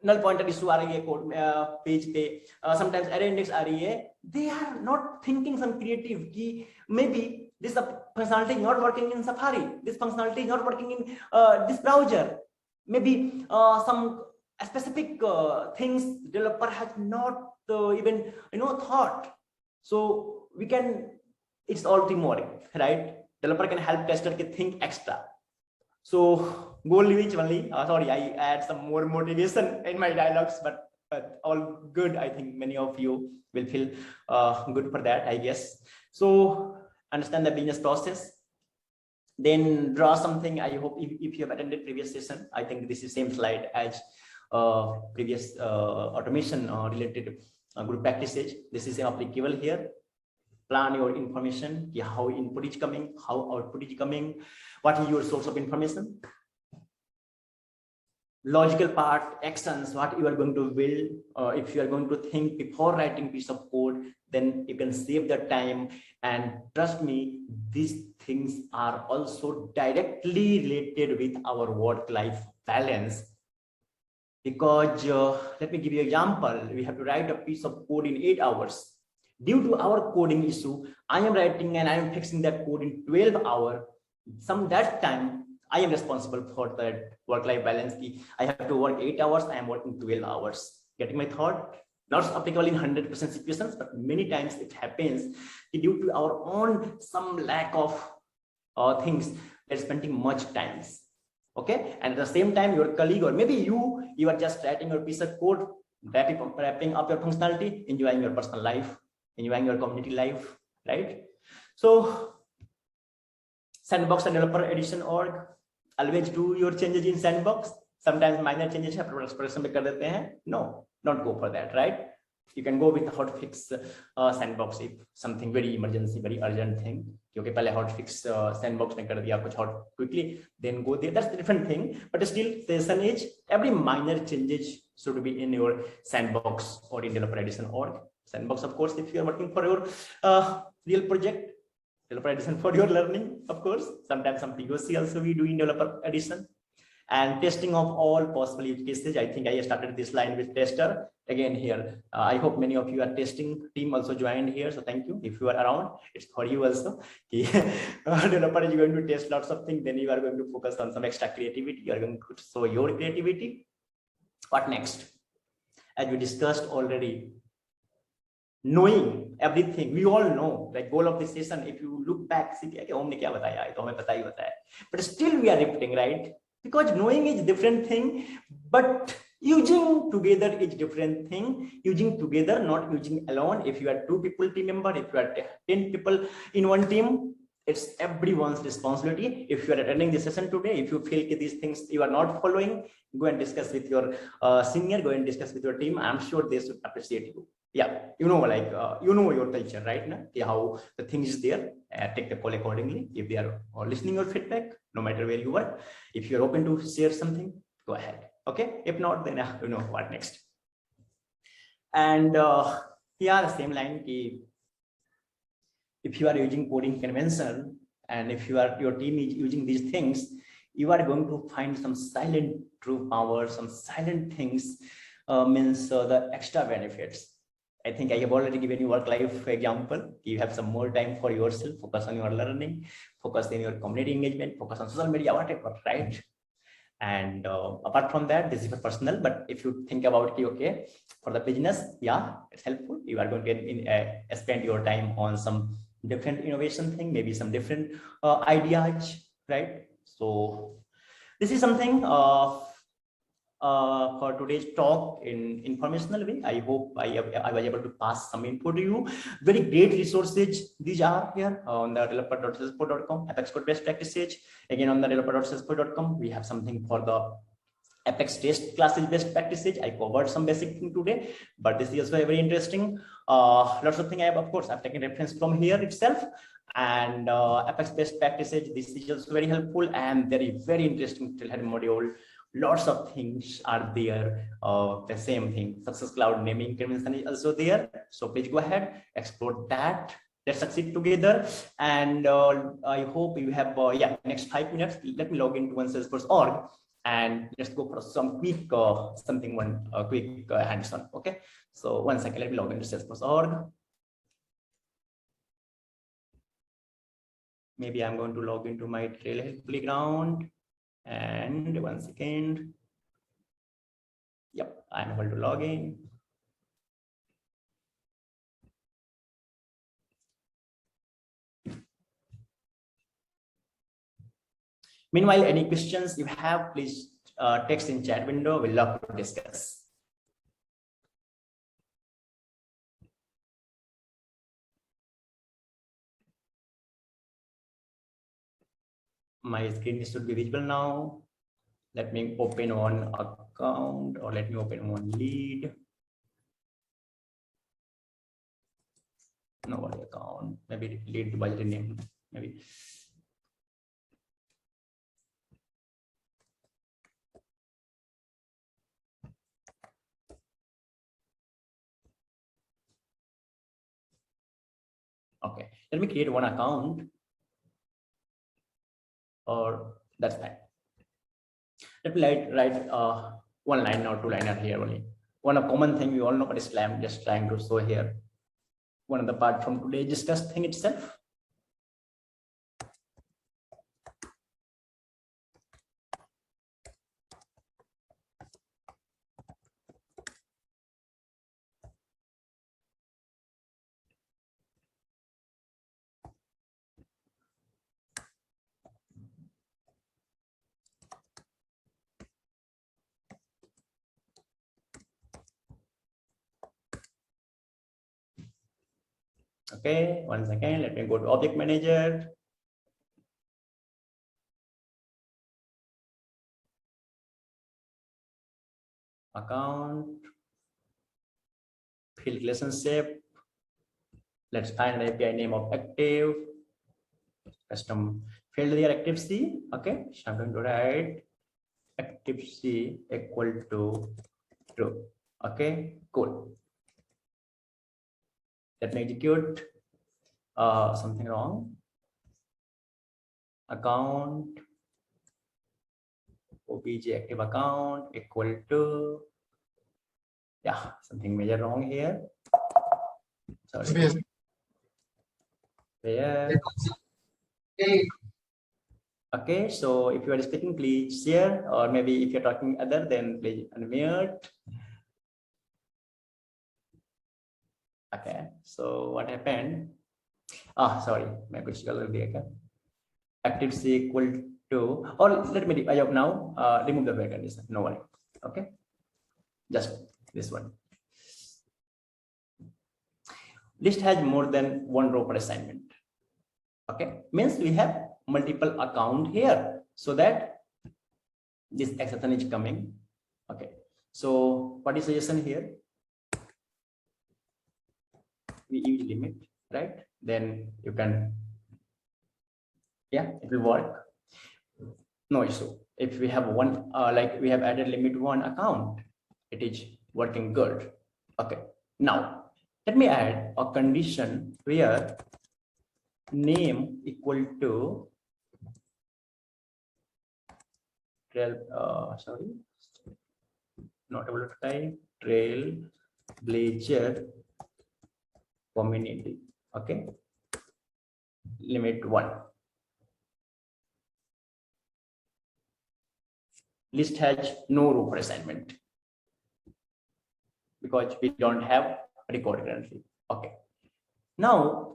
null pointer issue आ रही है code page पे, sometimes array index आ रही है. They are not thinking some creative key. Maybe this functionality is not working in Safari. This functionality is not working in this browser. Maybe some specific things developer has not even thought. So we can. It's all teamwork, right? Developer can help tester to think extra. So goal reach only. Sorry, I add some more motivation in my dialogues, but all good. I think many of you will feel good for that, I guess. So understand the business process. Then draw something. I hope if you have attended previous session, I think this is same slide as previous automation related group practices. This is applicable here. Plan your information, how input is coming, how output is coming, what is your source of information, logical part, actions, what you are going to build. If you are going to think before writing piece of code, then you can save the time. And trust me, these things are also directly related with our work-life balance. Because let me give you an example. We have to write a piece of code in 8 hours. Due to our coding issue, I am writing and I am fixing that code in 12 hours. That time, I am responsible for that work-life balance. I have to work 8 hours, I am working 12 hours. Getting my thought? Not applicable in 100% situations, but many times it happens due to our own some lack of things. They're spending much times. Okay, and at the same time, your colleague or maybe you are just writing your piece of code, wrapping up your functionality, enjoying your personal life, enjoying your community life, right? So sandbox and developer edition org, always do your changes in sandbox. Sometimes minor changes have production में कर देते हैं. No, not go for that, right? You can go with hotfix sandbox if something very emergency, very urgent thing. क्योंकि पहले hotfix sandbox में कर दिया कुछ hot quickly, then go there. That's the different thing. But still, session is every minor changes should be in your sandbox or in developer edition org. Sandbox, of course, if you are working for your real project, developer edition for your learning, of course. Sometimes some POC also we do in developer edition. And testing of all possible use cases. I think I started this line with tester again here. I hope many of you are testing team also joined here. So thank you. If you are around, it's for you also. Developer is going to test lots of things. Then you are going to focus on some extra creativity. You are going to show your creativity. What next? As we discussed already, knowing everything, we all know, like goal of this session, if you look back, see, but still we are repeating, right? Because knowing is different thing, but using together is different thing. Using together, not using alone. If you are 2 people team member, if you are 10 people in one team, it's everyone's responsibility. If you are attending this session today, if you feel these things you are not following, go and discuss with your senior, go and discuss with your team. I'm sure they should appreciate you. Yeah, you know, like you know your culture, right? Now, how the thing is there. Take the call accordingly. If they are listening your feedback, no matter where you work, if you're open to share something, go ahead. Okay, if not, then you know what next. And yeah, the same line. If you are using coding convention and if your team is using these things, you are going to find some silent true power, some silent things, means the extra benefits. I think I have already given you work-life example. You have some more time for yourself, focus on your learning, focus on your community engagement, focus on social media, whatever, right? And apart from that, this is for personal, but if you think about it, okay, for the business, yeah, it's helpful. You are going to spend your time on some different innovation thing, maybe some different ideas, right? So this is something for today's talk in informational way. I hope I was able to pass some info to you. Very great resources these are here on the developer.salesforce.com, Apex Code best practices. Again, on the developer.salesforce.com, we have something for the Apex test classes best practices. I covered some basic thing today, but this is also very interesting. Lots of things I have, of course, I've taken reference from here itself. And Apex best practices, this is also very helpful and very interesting Trailhead module. Lots of things are there. The same thing, Success Cloud naming convention is also there. So please go ahead, explore that. Let's succeed together. And I hope you have, next 5 minutes. Let me log into one Salesforce.org and let's go for some quick, quick hands-on. Okay. So 1 second, let me log into Salesforce.org. Maybe I'm going to log into my Trailhead playground. And 1 second. Yep, I'm able to log in. Meanwhile, any questions you have, please text in chat window. We'll love to discuss. My screen should be visible now. Let me open one account, or let me open one lead. No account, maybe lead by the name, maybe. Okay, let me create one account, or that's fine. Let me write one line or two liner here only. One of common thing we all know, but is I'm just trying to show here. One of the part from today's discussed thing itself. Okay, 1 second, let me go to object manager. Account, field relationship. Let's find an API name of active, custom field here, active C. Okay, so I'm going to write active C equal to true. Okay, cool. Let me execute. Something wrong. Account obj active account equal to, yeah, something major wrong here. Sorry. Where? Okay, so if you are speaking, please share, or maybe if you're talking other, then please unmute. Okay, so what happened? Sorry, my question will be again. Active C equal to, or let me now remove the background. No worry. Okay, just this one. List has more than one row per assignment. Okay, means we have multiple account here, so that this exception is coming. Okay, so what is the suggestion here? We use limit, right? Then you can, yeah, it will work. No issue. If we have one, like we have added limit one account, it is working good. Okay, now let me add a condition where name equal to not able to type Trailblazer community. Okay, limit 1. List has no row for assignment because we don't have record currently. Okay, now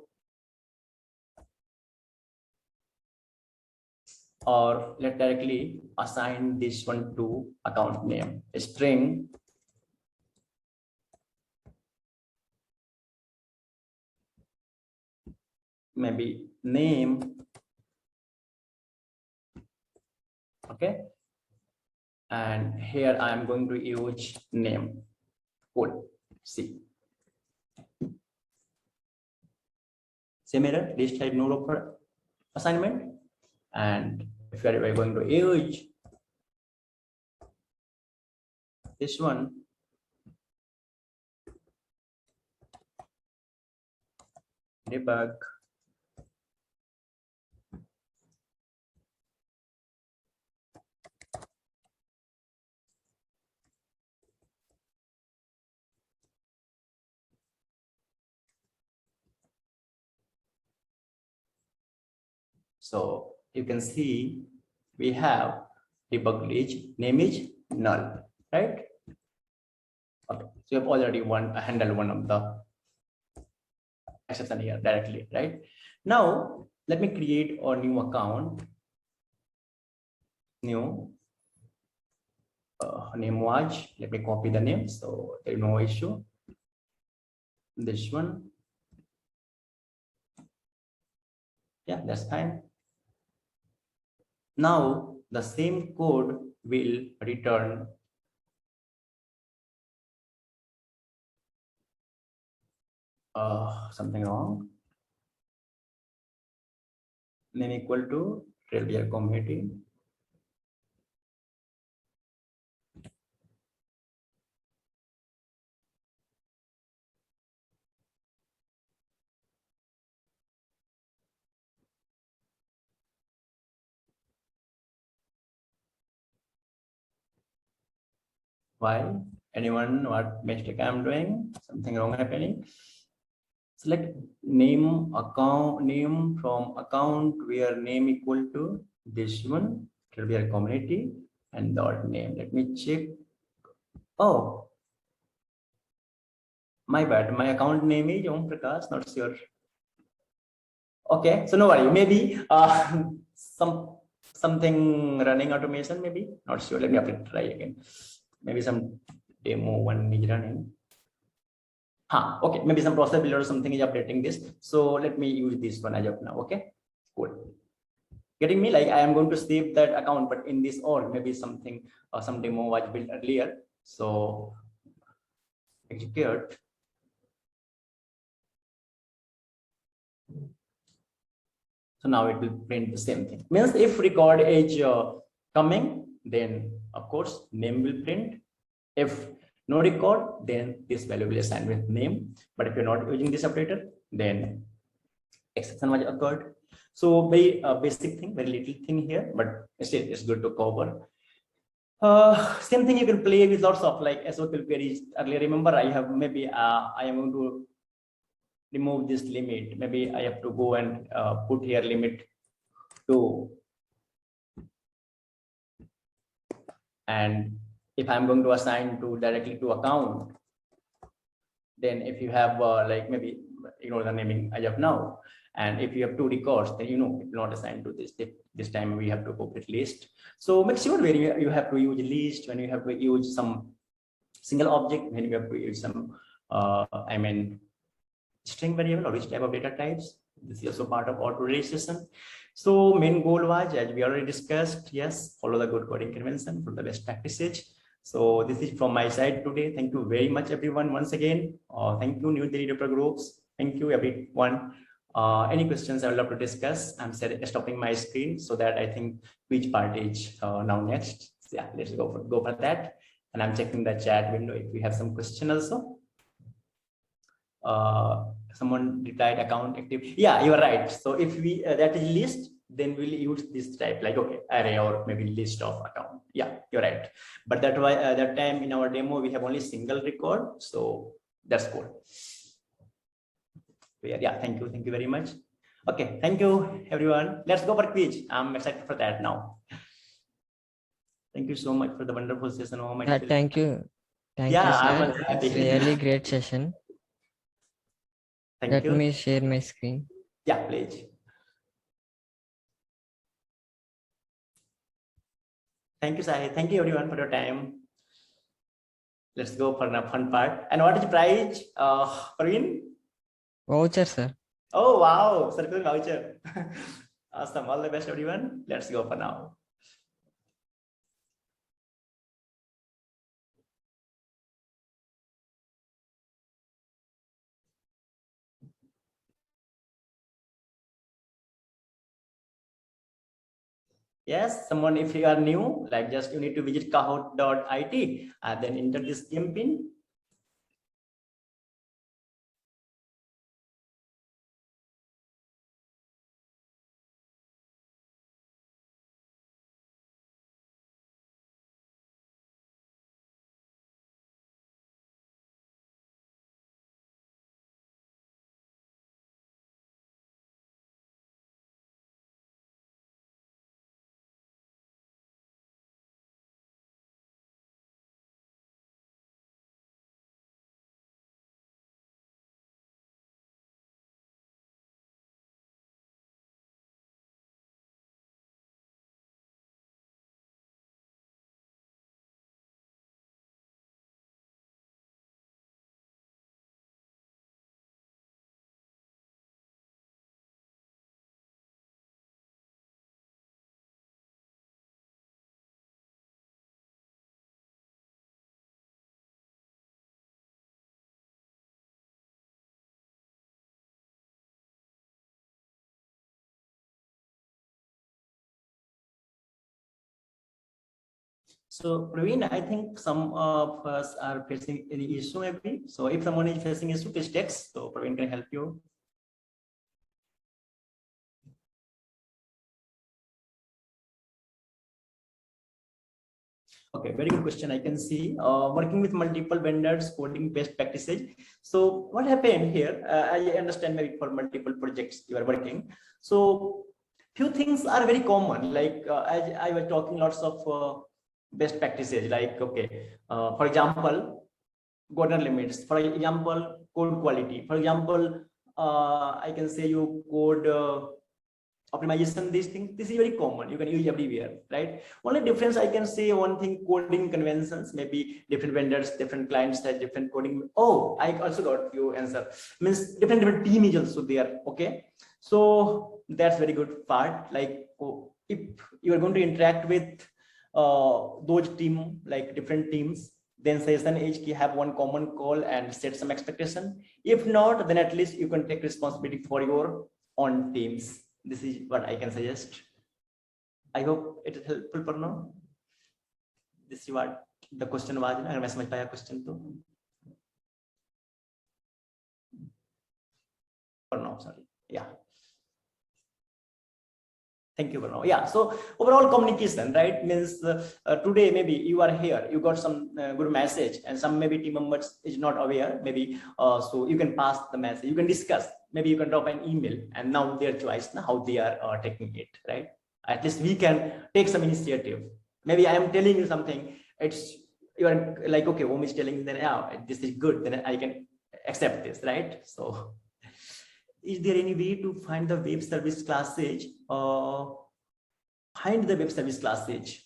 or let's directly assign this one to account name, a string maybe name. Okay, and here I am going to use name. Cool. See, same error, list has no row for assignment. And if we are going to use this one, debug so you can see we have debug list, name is null, right? Okay, so you have already handled one of the exception here directly, right? Now let me create a new account. New name was, let me copy the name so there is no issue. This one, yeah, that's fine. Now the same code will return something wrong. Name equal to Trailblazer community. Why? Anyone what mistake I'm doing? Something wrong happening? Select name account, name from account where name equal to this one, Trailblazer community and dot name. Let me check. Oh, my bad. My account name is Prakash, not sure. Okay, so no worry. Maybe something running automation, maybe not sure. Let me try again. Maybe some demo one is running. Okay, maybe some process builder or something is updating this. So let me use this one as of now. Okay, cool. Getting me? Like I am going to save that account, but in this org, maybe something some demo was built earlier. So execute. So now it will print the same thing. Means if record is coming, then of course name will print. If no record, then this value will assign with name. But if you're not using this operator, then exception was occurred. So very basic thing, very little thing here, but still it's good to cover. Same thing you can play with lots of like SQL queries. Earlier, remember I have maybe I am going to remove this limit. Maybe I have to go and put here limit 2. And if I'm going to assign to directly to account, then if you have like maybe ignore the naming as of now. And if you have 2 records, then it will not assign to this. This time we have to go with list. So make sure where you have to use list, when you have to use some single object, when you have to use some string variable or which type of data types. This is also part of auto registration. So main goal was, as we already discussed, yes, follow the good coding convention for the best practices. So this is from my side today. Thank you very much, everyone. Once again, thank you, new developer groups. Thank you, everyone. Any questions I would love to discuss? I'm stopping my screen so that I think which part is now next. So yeah, let's go for that. And I'm checking the chat window if we have some question also. Someone replied account active. Yeah, you are right. So if we that is list, then we'll use this type like, okay, array or maybe list of account. Yeah, you're right. But that why that time in our demo, we have only single record. So that's cool. Yeah, thank you. Thank you very much. Okay, thank you, everyone. Let's go for quiz. I'm excited for that now. Thank you so much for the wonderful session. Oh my God. Thank you. Thank you, Yeah, sir. It's really great session. Thank Let you. me share my screen. Yeah, please. Thank you, Sai. Thank you, everyone, for your time. Let's go for the fun part. And what is the prize, Praveen? Voucher, sir. Oh, wow. Circle voucher. Awesome. All the best, everyone. Let's go for now. Yes, someone, if you are new, like just you need to visit kahoot.it and then enter this game pin. So, Praveen, I think some of us are facing any issue maybe. So if someone is facing issue, please text. So Praveen can help you. Okay, very good question. I can see working with multiple vendors, coding best practices. So what happened here? I understand maybe for multiple projects you are working. So few things are very common. Like as I was talking, lots of best practices. Like okay, for example, Gordon limits. For example, code quality. For example, I can say you code. Optimization, these things, this is very common, you can use everywhere, right? Only difference I can say one thing, coding conventions, maybe different vendors, different clients have different coding. Oh, I also got your answer, means different team is also there. Okay, so that's very good part. Like oh, if you are going to interact with those team, like different teams, then session each have one common call and set some expectation. If not, then at least you can take responsibility for your own teams. This is what I can suggest. I hope it is helpful for now. This is what the question was. अगर मैं समझ पाया question तो. For now, sorry. Yeah. Thank you for now. Yeah. So overall communication, right? Means today maybe you are here, you got some good message, and some maybe team members is not aware. Maybe so you can pass the message. You can discuss. Maybe you can drop an email, and now their choice, now how they are taking it, right? At least we can take some initiative. Maybe I am telling you something. It's you are like okay, Om is telling, then yeah, this is good. Then I can accept this, right? So. Is there any way to find the web service classage? Find the web service classage.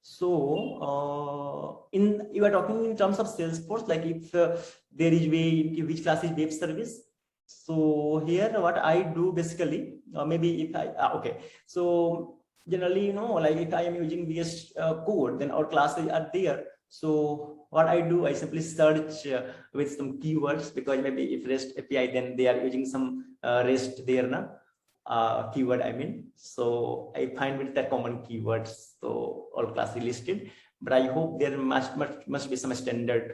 So you are talking in terms of Salesforce, like if there is way in which class is web service. So here what I do basically, maybe if I okay, so generally like if I am using VS Code, then our classes are there. So what I do, I simply search with some keywords, because maybe if REST API, then they are using some REST there na keyword I mean. So I find with that common keywords, so all classes listed. But I hope there must be some standard.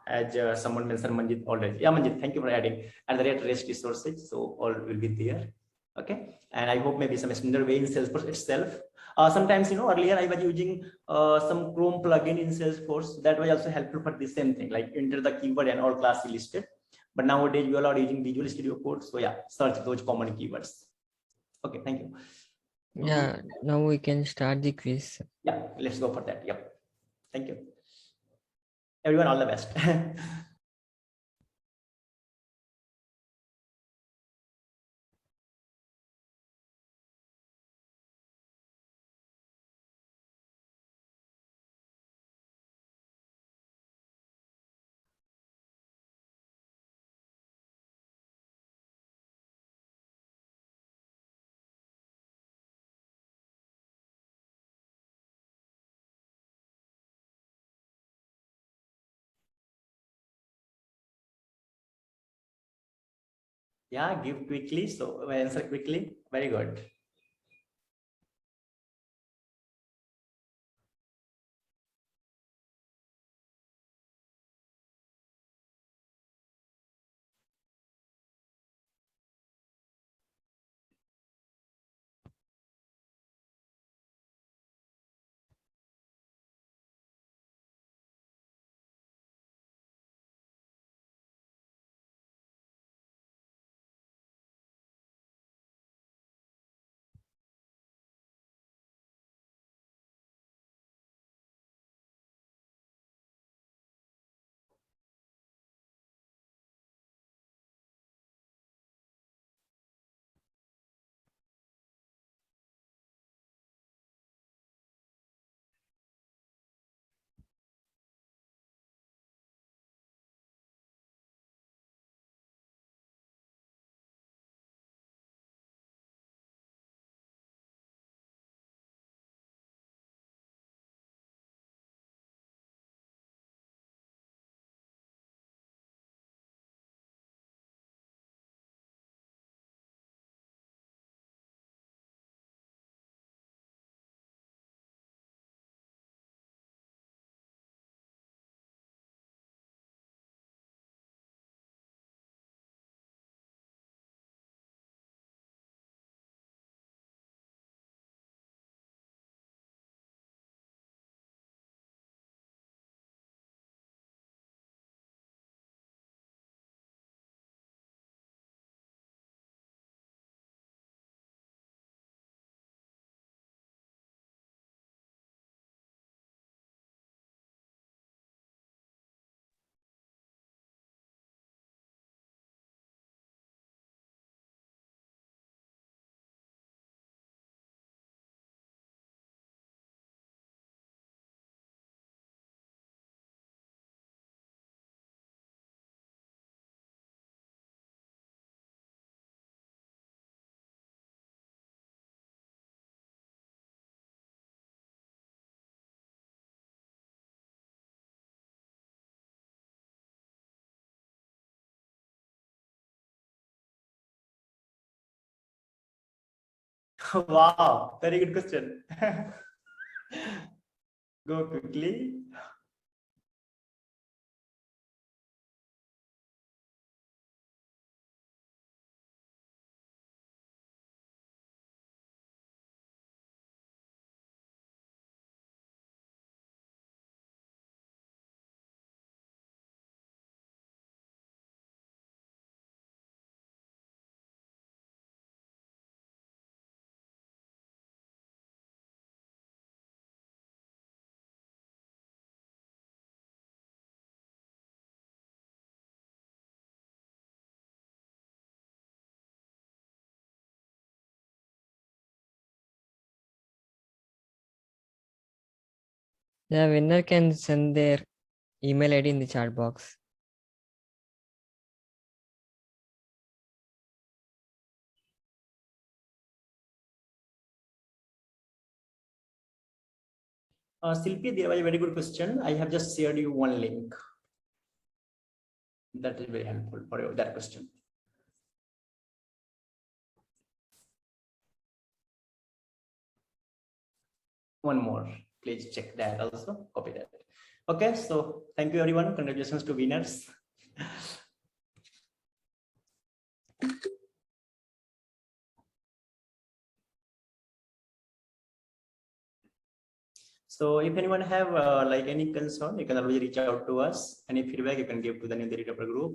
As someone mentioned, Manjit already. Yeah, Manjit, thank you for adding. And the REST resources, so all will be there. Okay, and I hope maybe some standard way in Salesforce itself. Sometimes, earlier I was using some Chrome plugin in Salesforce that was also helpful for the same thing, like enter the keyword and all classes listed. But nowadays you all are using Visual Studio Code, so yeah, search those common keywords. Okay, thank you. Yeah, now we can start the quiz. Yeah, let's go for that. Yep, thank you. Everyone, all the best. Yeah, give quickly. So answer quickly. Very good. Wow, very good question. Go quickly. The winner can send their email ID in the chat box. Silpi, there was a very good question. I have just shared you one link. That is very helpful for you, that question. One more, please check that also, copy that. Okay, so thank you everyone. Congratulations to winners. So if anyone have like any concern, you can always reach out to us. Any feedback you can give to the New Delhi Developer Group.